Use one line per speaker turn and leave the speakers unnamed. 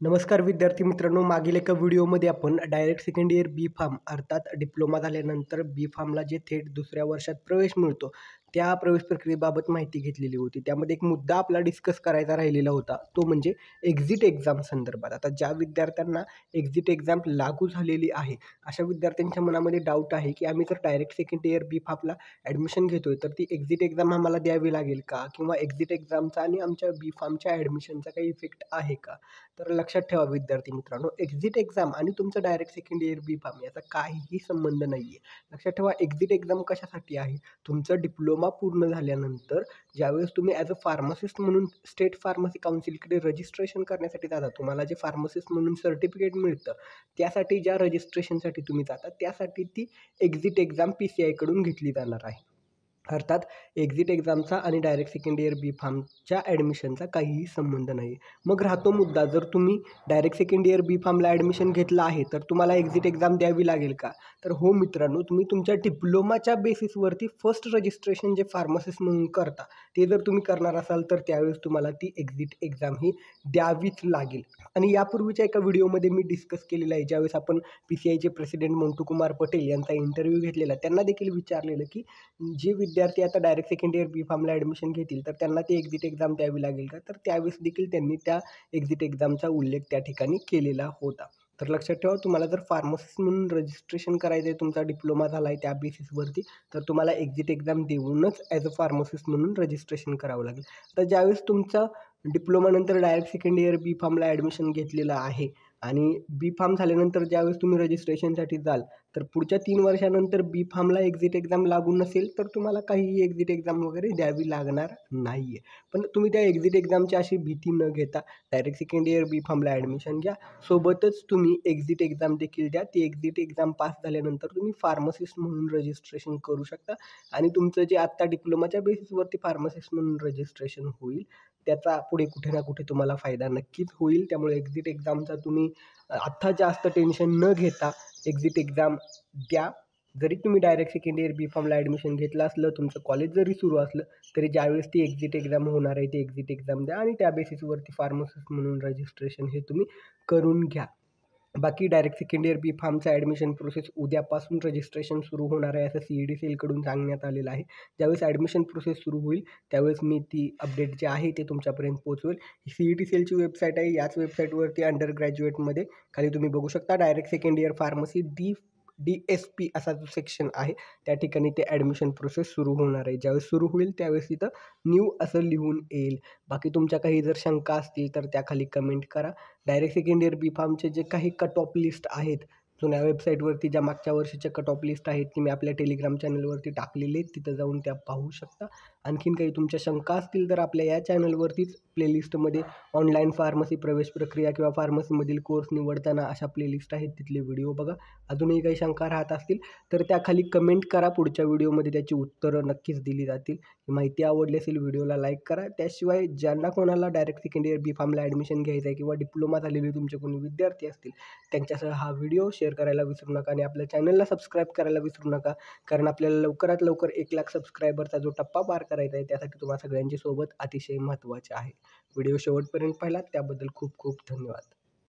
नमस्कार विद्यार्थी मित्रांनो, मागील एका व्हिडिओमध्ये आपण डायरेक्ट सेकंड इयर बी फार्म अर्थात डिप्लोमा झाल्यानंतर बी फार्मला जे थेट दुसऱ्या वर्षात प्रवेश मिळतो, त्या प्रवेश प्रक्रियेबाबत माहिती घेतलेली होती. त्यामध्ये एक मुद्दा आपला डिस्कस करायचा राहिलेला होता, तो म्हणजे एक्झिट एक्झाम संदर्भात. आता ज्या विद्यार्थ्यांना एक्झिट एक्झाम लागू झालेली आहे, अशा विद्यार्थ्यांच्या मनामध्ये डाऊट आहे, की आम्ही जर डायरेक्ट सेकंड इयर बी फार्मला ॲडमिशन घेतोय, तर ती एक्झिट एक्झाम आम्हाला द्यावी लागेल का? किंवा एक्झिट एक्झामचा आणि आमच्या बी फार्मच्या ॲडमिशनचा काही इफेक्ट आहे का? तर लक्षात ठेवा विद्यार्थी मित्रांनो, एक्झिट एक्झाम आणि तुमचं डायरेक्ट सेकंड इयर बी फार्म याचा काहीही संबंध नाही आहे. लक्षात ठेवा एक्झिट एक्झाम कशासाठी आहे? तुमचं डिप्लोमा पूर्ण झाल्यानंतर ज्यावेळेस तुम्ही ॲज अ फार्मासिस्ट म्हणून स्टेट फार्मसी काउन्सिलकडे रजिस्ट्रेशन करण्यासाठी जाता, तुम्हाला जे फार्मासिस्ट म्हणून सर्टिफिकेट मिळतं, त्यासाठी ज्या रजिस्ट्रेशनसाठी तुम्ही जाता, त्यासाठी ती एक्झिट एक्झाम PCIकडून घेतली जाणार आहे. अर्थात एक्झिट एक्झामचा आणि डायरेक्ट सेकंड इयर बी फार्मच्या ॲडमिशनचा काहीही संबंध नाही. मग राहतो मुद्दा, जर तुम्ही डायरेक्ट सेकंड इयर बी फार्मला ॲडमिशन घेतलं आहे, तर तुम्हाला एक्झिट एक्झाम द्यावी लागेल का? तर हो मित्रांनो, तुम्ही तुमच्या डिप्लोमाच्या बेसिसवरती फर्स्ट रजिस्ट्रेशन जे फार्मासिस्ट म्हणून करता, ते जर तुम्ही करणार असाल, तर त्यावेळेस तुम्हाला ती एक्झिट एक्झाम ही द्यावीच लागेल. आणि यापूर्वीच्या एका व्हिडिओमध्ये मी डिस्कस केलेलं आहे, ज्यावेळेस आपण PCIचे प्रेसिडेंट मोंटू कुमार पटेल यांचा इंटरव्ह्यू घेतलेला. त्यांना देखील विचारलेलं, की जे विद्यार्थी आता डायरेक्ट सेकंड इयर बी फार्मला ॲडमिशन घेतील, तर त्यांना ती एक्झिट एक्झाम द्यावी लागेल का? तर त्यावेळेस देखील त्यांनी त्या एक्झिट एक्झामचा उल्लेख त्या ठिकाणी केलेला होता. तर लक्षात ठेवा, तुम्हाला जर फार्मसिस्ट म्हणून रजिस्ट्रेशन करायचं आहे, तुमचा डिप्लोमा झाला आहे त्या बेसिसवरती, तर तुम्हाला एक्झिट एक्झाम देऊनच ॲज अ फार्मसिस्ट म्हणून रजिस्ट्रेशन करावं लागेल. तर ज्यावेळेस तुमचा डिप्लोमानंतर डायरेक्ट सेकंड इयर बी फार्मला ॲडमिशन घेतलेलं आहे आणि बी फार्म झाल्यानंतर ज्यावेळेस तुम्ही रजिस्ट्रेशनसाठी जाल, तर पुढच्या 3 वर्षानंतर बी फार्मला एक्झिट एक्झाम लागू नसेल, तर तुम्हाला काहीही एक्झिट एक्झाम वगैरे द्यावी लागणार नाही आहे. पण तुम्ही त्या एक्झिट एक्झामची अशी भीती न घेता डायरेक्ट सेकंड इयर बी फार्मला ॲडमिशन घ्या. सोबतच तुम्ही एक्झिट एक्झाम देखील द्या. ती एक्झिट एक्झाम पास झाल्यानंतर तुम्ही फार्मसिस्ट म्हणून रजिस्ट्रेशन करू शकता आणि तुमचं जे आत्ता डिप्लोमाच्या बेसिसवरती फार्मसिस्ट म्हणून रजिस्ट्रेशन होईल, त्याचा पुढे कुठे ना कुठे तुम्हाला फायदा नक्कीच होईल. त्यामुळे एक्झिट एक्झामचा तुम्ही आत्ता जास्त टेन्शन न घेता एक्झिट एक्झाम द्या. जरी तुम्ही डायरेक्ट सेकंड इयर बी फार्मला ॲडमिशन घेतलं असलं, तुमचं कॉलेज जरी सुरू असलं, तरी ज्यावेळेस ती एक्झिट एक्झाम होणार आहे, ती एक्झिट एक्झाम द्या आणि त्या बेसिसवरती फार्मसिस्ट म्हणून रजिस्ट्रेशन हे तुम्ही करून घ्या. बाकी डायरेक्ट सेकंड इयर बी फार्मचं ॲडमिशन प्रोसेस उद्यापासून रजिस्ट्रेशन सुरू होणार आहे, असं CET सेलकडून सांगण्यात आलेलं आहे. ज्यावेळेस ॲडमिशन प्रोसेस सुरू होईल, त्यावेळेस मी ती अपडेट जे आहे ते तुमच्यापर्यंत पोहोचवेल. CET सेलची वेबसाईट आहे. याच वेबसाईटवरती अंडर ग्रॅज्युएटमध्ये खाली तुम्ही बघू शकता direct second year pharmacy DSP असा जो सेक्शन आहे, त्या ठिकाणी ते ॲडमिशन प्रोसेस सुरू होणार आहे. ज्यावेळेस सुरू होईल, त्यावेळेस तिथं न्यू असं लिहून येईल. बाकी तुमच्या काही जर शंका असतील, तर त्याखाली कमेंट करा. डायरेक्ट सेकंड इयर बी फार्मचे जे काही कट ऑफ लिस्ट आहेत, जुन्या वेबसाईटवरती ज्या मागच्या वर्षीच्या कट ऑफ लिस्ट आहेत, ती मी आपल्या टेलिग्राम चॅनलवरती टाकलेली आहेत. तिथं जाऊन त्या पाहू शकता. आणखीन काही तुमच्या शंका असतील, तर आपल्या या चॅनलवरतीच प्लेलिस्टमध्ये ऑनलाईन फार्मसी प्रवेश प्रक्रिया किंवा फार्मसीमधील कोर्स निवडताना अशा प्लेलिस्ट आहेत, तिथले व्हिडिओ बघा. अजूनही काही शंका राहत असतील, तर त्याखाली कमेंट करा. पुढच्या व्हिडिओमध्ये त्याची उत्तरं नक्कीच दिली जातील. माहिती आवडली असेल, व्हिडिओला लाईक करा. त्याशिवाय ज्यांना कोणाला डायरेक्ट सेकंड इयर बी फार्मला ॲडमिशन घ्यायचं आहे किंवा डिप्लोमा झालेले तुमचे कोणी विद्यार्थी असतील, त्यांच्यासह हा व्हिडिओ शेअर करायला विसरू नका आणि आपल्या चॅनलला सबस्क्राईब करायला विसरू नका. कारण आपल्याला लवकरात लवकर 1,00,000 सबस्क्रायबरचा जो टप्पा पार करायचा आहे, त्यासाठी तुम्हा सगळ्यांची सोबत अतिशय महत्त्वाचे आहे. व्हिडिओ शेवटपर्यंत पाहिलात त्याबद्दल खूप खूप धन्यवाद.